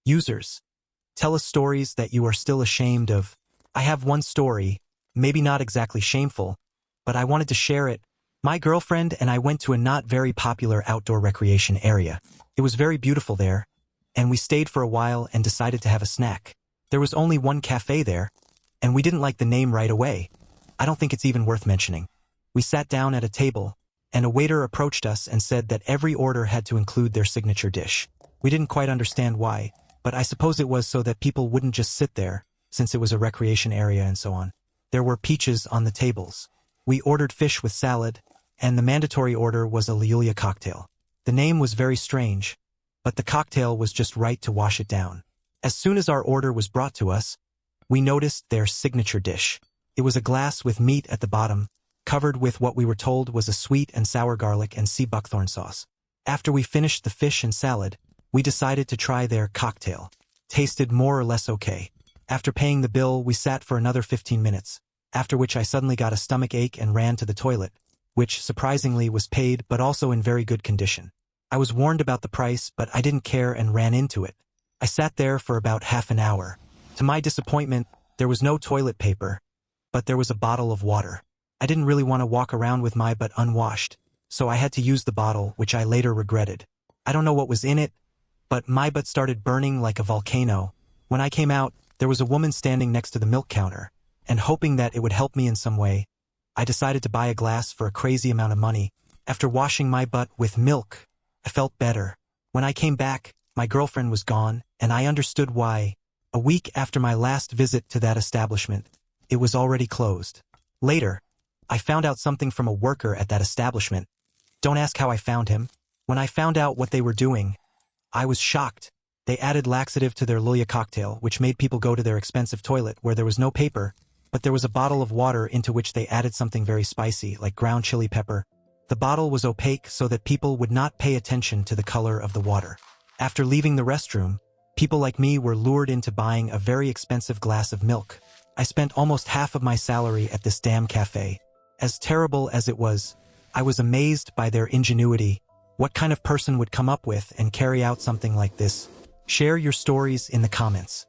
Users, tell us stories that you are still ashamed of. I have one story, maybe not exactly shameful, but I wanted to share it. My girlfriend and I went to a not very popular outdoor recreation area. It was very beautiful there, and we stayed for a while and decided to have a snack. There was only one cafe there, and we didn't like the name right away. I don't think it's even worth mentioning. We sat down at a table, and a waiter approached us and said that every order had to include their signature dish. We didn't quite understand why, but I suppose it was so that people wouldn't just sit there, since it was a recreation area and so on. There were peaches on the tables. We ordered fish with salad, and the mandatory order was a Liulia cocktail. The name was very strange, but the cocktail was just right to wash it down. As soon as our order was brought to us, we noticed their signature dish. It was a glass with meat at the bottom, covered with what we were told was a sweet and sour garlic and sea buckthorn sauce. After we finished the fish and salad, we decided to try their cocktail. Tasted more or less okay. After paying the bill, we sat for another 15 minutes, after which I suddenly got a stomach ache and ran to the toilet, which surprisingly was paid but also in very good condition. I was warned about the price, but I didn't care and ran into it. I sat there for about half an hour. To my disappointment, there was no toilet paper, but there was a bottle of water. I didn't really want to walk around with my butt unwashed, so I had to use the bottle, which I later regretted. I don't know what was in it, but my butt started burning like a volcano. When I came out, there was a woman standing next to the milk counter, and hoping that it would help me in some way, I decided to buy a glass for a crazy amount of money. After washing my butt with milk, I felt better. When I came back, my girlfriend was gone, and I understood why. A week after my last visit to that establishment, it was already closed. Later, I found out something from a worker at that establishment. Don't ask how I found him. When I found out what they were doing, I was shocked. They added laxative to their Liulia cocktail, which made people go to their expensive toilet where there was no paper, but there was a bottle of water into which they added something very spicy, like ground chili pepper. The bottle was opaque so that people would not pay attention to the color of the water. After leaving the restroom, people like me were lured into buying a very expensive glass of milk. I spent almost half of my salary at this damn cafe. As terrible as it was, I was amazed by their ingenuity. What kind of person would come up with and carry out something like this? Share your stories in the comments.